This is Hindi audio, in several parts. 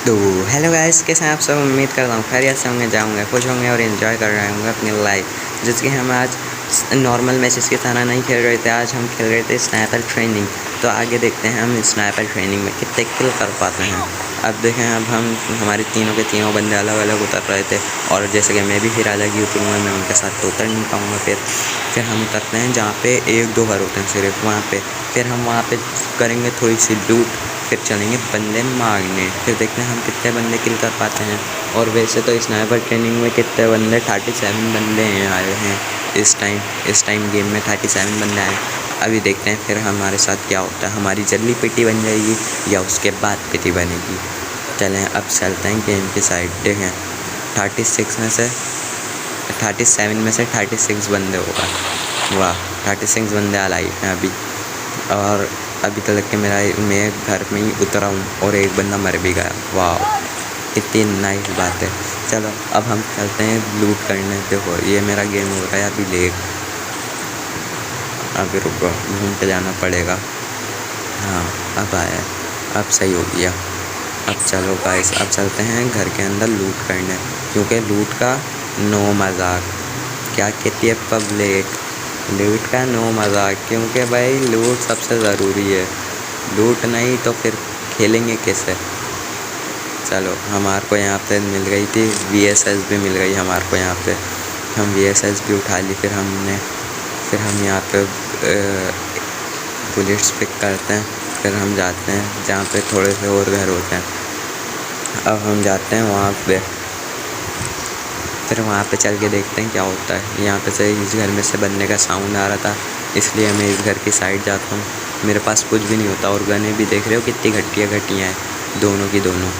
तो हेलो गाइस, कैसे हैं आप सब। उम्मीद करता हूँ खैरियत से होंगे, जाऊँगे खुश होंगे और इन्जॉय कर रहे होंगे अपनी लाइफ। जिसकी हम आज नॉर्मल मैचेस की तरह नहीं खेल रहे थे, आज हम खेल रहे थे स्नाइपर ट्रेनिंग। तो आगे देखते हैं हम स्नाइपर ट्रेनिंग में कितने किल कर पाते हैं। अब देखें, अब हम हमारे तीनों के तीनों बंदे अलग अलग उतर रहे थे और जैसे कि मैं भी फिर अलग ही उतरूँगा, मैं उनके साथ तो उतर नहीं पाऊँगा। फिर हम उतरते हैं जहाँ पे 1-2 घर होते हैं सिर्फ वहाँ पे। फिर हम वहाँ पे करेंगे थोड़ी सी लूट, फिर चलेंगे बंदे मारने, फिर देखते हैं हम कितने बंदे किल कर पाते हैं। और वैसे तो स्नाइपर ट्रेनिंग में कितने बंदे 37 बंदे हैं आए हैं इस टाइम गेम में 37 बंदे आए। अभी देखते हैं फिर हमारे साथ क्या होता है, हमारी जल्दी पिटी बन जाएगी या उसके बाद पिटी बनेगी। चलें अब चलते हैं गेम की साइड। देखें 37 में से 36 बंदे होगा। वाह, 36 बंदे अलाइव हैं अभी। और अभी तक के मैं घर में ही उतरा हूँ और एक बंदा मर भी गया। वाह, कितनी नाइस बात है। चलो अब हम चलते हैं लूट करने। देखो ये मेरा गेम हो रहा है अभी लेक। अभी रुको, घूम के जाना पड़ेगा। हाँ अब आया, अब सही हो गया। अब चलो गाइस, अब चलते हैं घर के अंदर लूट करने, क्योंकि लूट का नो मजाक। क्या कहती है पब्लिक, लूट का नो मजाक, क्योंकि भाई लूट सबसे ज़रूरी है। लूट नहीं तो फिर खेलेंगे कैसे। चलो हमारे को यहाँ पे मिल गई थी VSS भी मिल गई हमारे को यहाँ पे। हम VSS भी उठा ली। फिर हम यहाँ पे बुलेट्स पिक करते हैं। फिर हम जाते हैं जहाँ पे थोड़े से और घर होते हैं। अब हम जाते हैं वहाँ पे, फिर वहाँ पे चल के देखते हैं क्या होता है। यहाँ पे से इस घर में से बनने का साउंड आ रहा था, इसलिए मैं इस घर की साइड जाता हूँ। मेरे पास कुछ भी नहीं होता और गने भी देख रहे हो कितनी घटिया हैं दोनों की दोनों।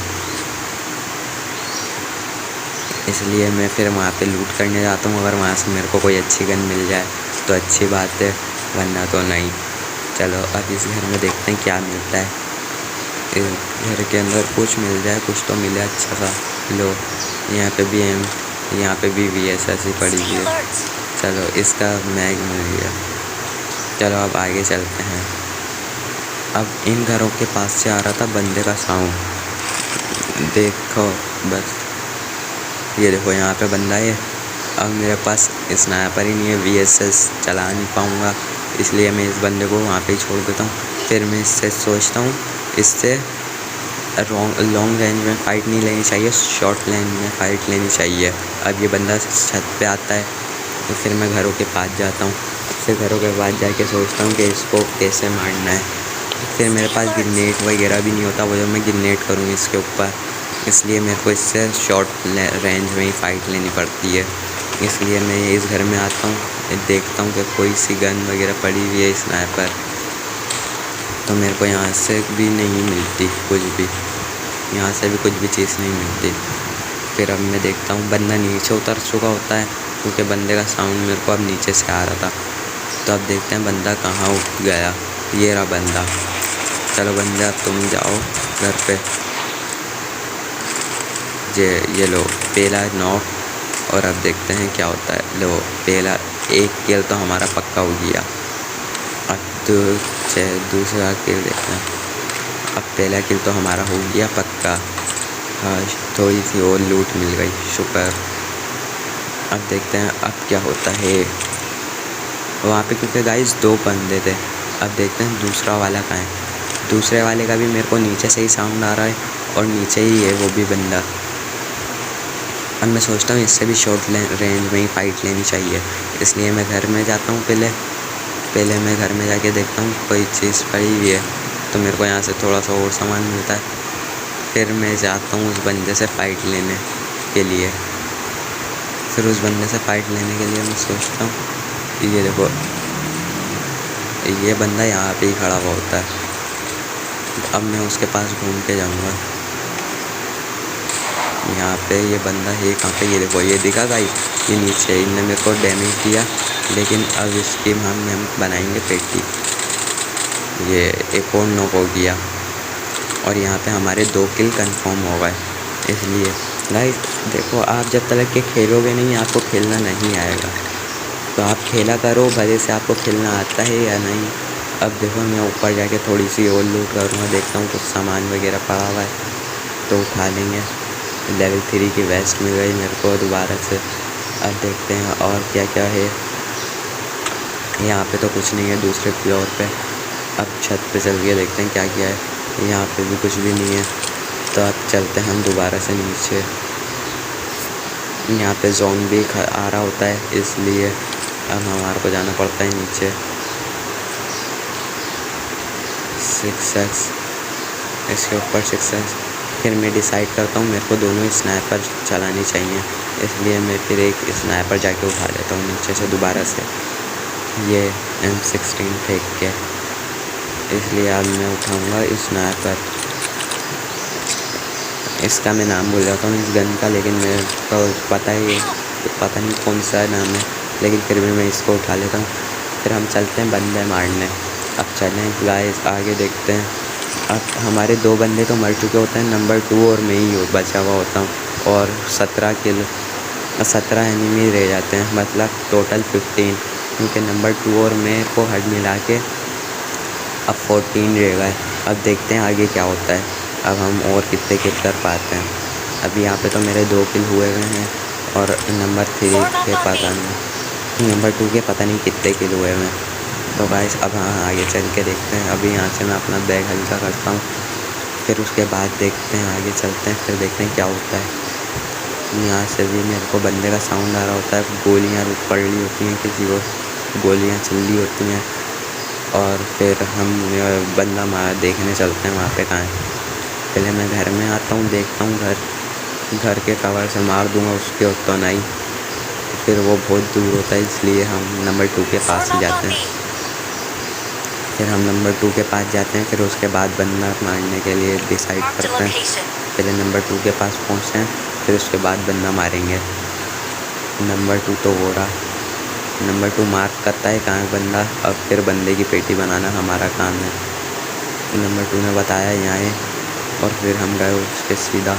इसलिए मैं फिर वहाँ पे लूट करने जाता हूँ। अगर वहाँ से मेरे को कोई अच्छी गन मिल जाए तो अच्छी बात है, वरना तो नहीं। चलो अब इस घर में देखते हैं क्या मिलता है। इस घर के अंदर कुछ मिल जाए, कुछ तो मिले अच्छा सा। लो यहाँ पे भी VSS ही पड़ी हुई है। चलो इसका मैग मिल गया। चलो अब आगे चलते हैं। अब इन घरों के पास से आ रहा था बंदे का साउंड। देखो बस, ये देखो यहाँ पे बंदा है। अब मेरे पास स्नाइपर ही नहीं है, VSS चला नहीं पाऊँगा, इसलिए मैं इस बंदे को वहाँ पे ही छोड़ देता हूँ। फिर मैं इससे सोचता हूँ इससे लॉन्ग रेंज में फ़ाइट नहीं लेनी चाहिए, शॉर्ट रेंज में फ़ाइट लेनी चाहिए। अब ये बंदा छत पे आता है तो फिर मैं घरों के पास जाता हूँ। फिर घरों के पास जाके सोचता हूँ कि इसको कैसे मारना है। फिर मेरे पास ग्रेनेड वगैरह भी नहीं होता, वो जो मैं ग्रेनेड करूँ इसके ऊपर, इसलिए मेरे को इससे शॉर्ट रेंज में ही फ़ाइट लेनी पड़ती है। इसलिए मैं इस घर में आता हूँ, देखता हूँ कि कोई सी गन वगैरह पड़ी हुई है स्नाइपर, तो मेरे को यहाँ से भी नहीं मिलती कुछ भी, यहाँ से भी कुछ भी चीज़ नहीं मिलती। फिर अब मैं देखता हूँ बंदा नीचे उतर चुका होता है, क्योंकि बंदे का साउंड मेरे को अब नीचे से आ रहा था। तो अब देखते हैं बंदा कहाँ उठ गया। ये रहा बंदा। चलो बंदा अब तुम जाओ घर पे। ये लो पहला नॉक, और अब देखते हैं क्या होता है। लो पहला एक किल तो हमारा पक्का हो गया। अब तो दूसरा किल देखते हैं। अब पहला किल तो हमारा हो गया पक्का। हाँ, थोड़ी सी और लूट मिल गई, शुक्र। अब देखते हैं अब क्या होता है वहाँ पे, क्योंकि गाइस 2 बंदे थे। अब देखते हैं दूसरा वाला कहाँ है। दूसरे वाले का भी मेरे को नीचे से ही साउंड आ रहा है और नीचे ही है वो भी बंदा। अब मैं सोचता हूँ इससे भी शॉर्ट रेंज में ही फ़ाइट लेनी चाहिए, इसलिए मैं घर में जाता हूँ। पहले मैं घर में जाके देखता हूँ कोई चीज़ पड़ी हुई है, तो मेरे को यहाँ से थोड़ा सा और सामान मिलता है। फिर मैं जाता हूँ उस बंदे से फ़ाइट लेने के लिए। फिर उस बंदे से फ़ाइट लेने के लिए मैं सोचता हूँ, ये देखो ये बंदा यहाँ पे ही खड़ा हुआ होता है। अब मैं उसके पास घूम के जाऊँगा। यहाँ पे ये बंदा है कहाँ पे, ये देखो ये दिखा गाइस, ये नीचे। इनने मेरे को डैमेज दिया, लेकिन अब इसकी हम बनाएंगे पेटी। ये एक और नॉक हो गया और यहाँ पे हमारे 2 किल कंफर्म हो गए। इसलिए गाइस देखो, आप जब तक के खेलोगे नहीं, आपको खेलना नहीं आएगा। तो आप खेला करो, भले से आपको खेलना आता है या नहीं। अब देखो मैं ऊपर जाके थोड़ी सी और लूट करूँगा, देखता हूँ कुछ सामान वगैरह पड़ा हुआ है। तो उठा लेंगे। लेवल 3 की वेस्ट मिल गई मेरे को दोबारा से। अब देखते हैं और क्या क्या है। यहाँ पे तो कुछ नहीं है दूसरे फ्लोर पे। अब छत पे चल के देखते हैं क्या क्या है। यहाँ पे भी कुछ भी नहीं है। तो अब चलते हैं हम दोबारा से नीचे। यहाँ पे जोन भी आ रहा होता है, इसलिए अब हमारे को जाना पड़ता है नीचे। 6x, इसके ऊपर 6x। फिर मैं डिसाइड करता हूँ मेरे को दोनों ही स्नाइपर चलानी चाहिए, इसलिए मैं फिर एक स्नाइपर जाके उठा लेता हूँ नीचे से दोबारा से। ये M16 फेंक के, इसलिए अब मैं उठाऊँगा स्नाइपर। इसका मैं नाम भूल जाता हूँ इस गन का, लेकिन मेरे को पता नहीं कौन सा नाम है, लेकिन फिर भी मैं इसको उठा लेता हूँ। फिर हम चलते हैं बंदे मारने। अब चलें गाइस, आगे देखते हैं। अब हमारे 2 बंदे तो मर चुके होते हैं, नंबर 2 और मैं ही बचा हुआ होता हूँ, और 17 एनिमी रह जाते हैं, मतलब टोटल 15, क्योंकि नंबर 2 और मैं को हद मिला के अब 14 रह गए। अब देखते हैं आगे क्या होता है, अब हम और कितने किल कर पाते हैं। अभी यहाँ पे तो मेरे 2 किल हुए हुए हैं, और नंबर 3 के पता नहीं, नंबर 2 के पता नहीं कितने किल हुए हुए हैं। तो गाइस अब हाँ आगे चल के देखते हैं। अभी यहाँ से मैं अपना बैग हल्का करता हूँ, फिर उसके बाद देखते हैं आगे चलते हैं, फिर देखते हैं क्या होता है। यहाँ से भी मेरे को बंदे का साउंड आ रहा होता है, गोलियाँ पड़ रही होती हैं, किसी को गोलियाँ चल रही होती हैं, और फिर हम बंदा देखने चलते हैं वहाँ पे कहाँ है। पहले मैं घर में आता हूँ, देखता हूँ घर के कवर से मार दूँगा उसके, हो तो नहीं, फिर वो बहुत दूर होता है, इसलिए हम नंबर 2 के पास ही जाते हैं। फिर हम नंबर 2 के पास जाते हैं, फिर उसके बाद बंदा मारने के लिए डिसाइड करते हैं। पहले नंबर 2 के पास पहुँचते हैं, फिर उसके बाद बंदा मारेंगे। नंबर 2 तो हो रहा, नंबर 2 मार्क करता है कहाँ बंदा। अब फिर बंदे की पेटी बनाना हमारा काम है। नंबर 2 ने बताया यहाँ है, और फिर हम गए उसके सीधा।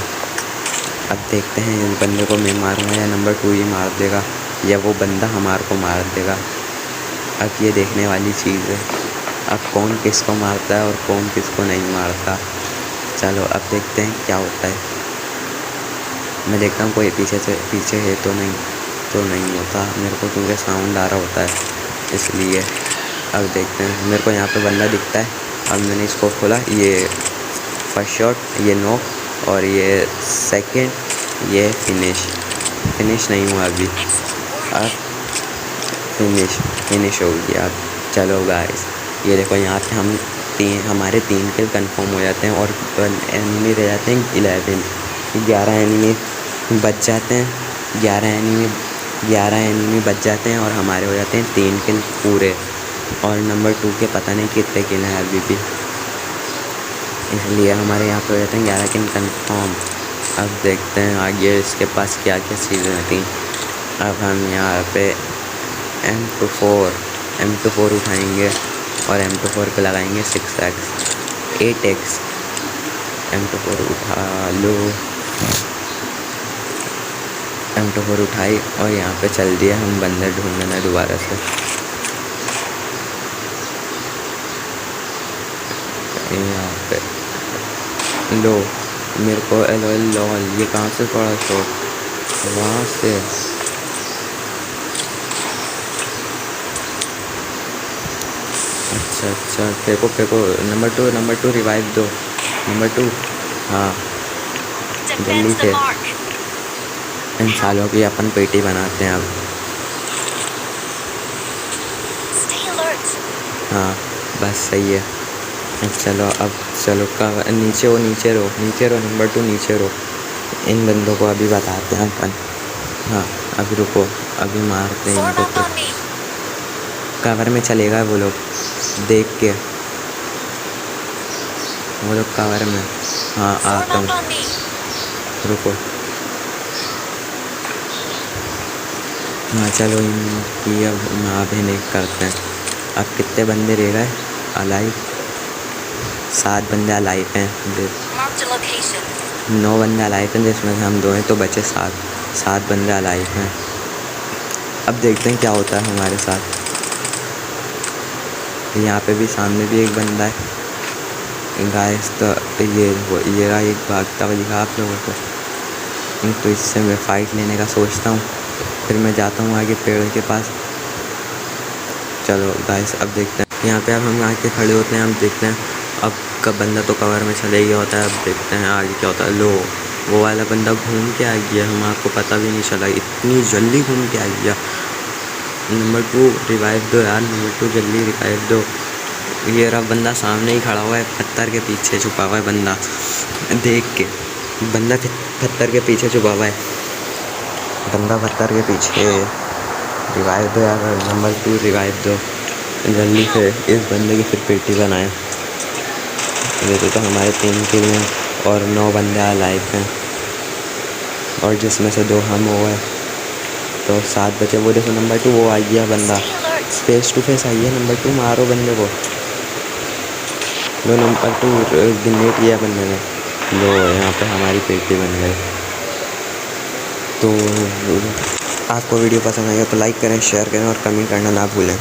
अब देखते हैं इस बंदे को मैं मारूंगा या नंबर 2 ही मार देगा, या वो बंदा हमारे को मार देगा। अब ये देखने वाली चीज़ है, अब कौन किसको मारता है और कौन किसको नहीं मारता। चलो अब देखते हैं क्या होता है। मैं देखता हूँ कोई पीछे है तो नहीं होता मेरे को, क्योंकि साउंड आ रहा होता है, इसलिए। अब देखते हैं, मेरे को यहाँ पे बंदा दिखता है। अब मैंने इसको खोला, ये फर्स्ट शॉट, ये नॉक, और ये सेकंड, ये फिनिश नहीं हुआ अभी। अब फिनिश हो गया। अब चलो गाइस, ये देखो यहाँ पे हमारे 3 किल कंफर्म हो जाते हैं, और एनिमी रह जाते हैं 11 एनिमी बच जाते हैं। 11 एनिमी बच जाते हैं, और हमारे हो जाते हैं 3 किल पूरे। और नंबर 2 के पता नहीं कितने किल हैं अभी भी, इसलिए हमारे यहाँ पे हो जाते हैं 11 किल कंफर्म। अब देखते हैं आगे इसके पास क्या क्या चीज़ें थी। अब हम यहाँ पे M24 उठाएंगे, और M24 पे लगाएंगे 6x 8x। M24 उठा लो, M24 उठाई, और यहाँ पे चल दिया हम बंदे ढूंढने दोबारा से। यहाँ पे लो, मेरे को लॉल, ये कहाँ से पड़ा शॉट, वहाँ से। अच्छा फेंको नंबर 2 रिवाइव दो, नंबर 2। हाँ जल्दी से, इन सालों की अपन पेटी बनाते हैं अब। हाँ बस सही है। चलो अब चलो नीचे रो नंबर 2 नीचे रो। इन बंदों को अभी बताते हैं अपन। हाँ अभी रुको, अभी मारते हैं इनको। कवर में चलेगा वो लोग, देख के वो लोग कवर में। हाँ आता हूँ, रुको। हाँ चलो इनकी अब नाभिन करते हैं। अब कितने बंदे रह गए अलाइव? 7 बंदे अलाइव हैं, 9 बंदे अलाइव हैं, जिसमें से हम 2 हैं, तो बचे 7 बंदे अलाइव हैं। अब देखते हैं क्या होता है हमारे साथ। यहाँ पे भी सामने भी एक बंदा है गाइस, तो ये रहा एक भागता हुआ दिखा आप लोगों को। तो इससे मैं फ़ाइट लेने का सोचता हूँ, फिर मैं जाता हूँ आगे पेड़ के पास। चलो गाइस अब देखते हैं, यहाँ पे अब हम आके खड़े होते हैं। हम देखते हैं अब कब बंदा तो कवर में चले गया होता है। अब देखते हैं आगे क्या होता है। लो वो वाला बंदा घूम के आ गया, हम आपको पता भी नहीं चला, इतनी जल्दी घूम के आ गया। नंबर 2 रिवाइव दो यार, नंबर 2 जल्दी रिवाइव दो। ये रहा बंदा सामने ही खड़ा हुआ है, पत्थर के पीछे छुपा हुआ है बंदा। देख के बंदा पत्थर के पीछे छुपा हुआ है, बंदा पत्थर के पीछे। रिवाइव दो यार, नंबर 2 रिवाइव दो जल्दी से। इस बंदे की फिर पेटी बनाए। वैसे तो हमारे 3 किल हैं और 9 बंदे अलाइव हैं, और जिसमें से 2 हम हुए, तो 7 बचे। वो देखो नंबर 2 वो आ गया बंदा, फेस टू फेस आई है। नंबर 2 मारो बंदे को। लो नंबर 2 ग्रेनेड किया बंदे ने। लो यहाँ पे हमारी पेटी बन गई। तो आपको वीडियो पसंद आएगा तो लाइक करें, शेयर करें और कमेंट करना ना भूलें।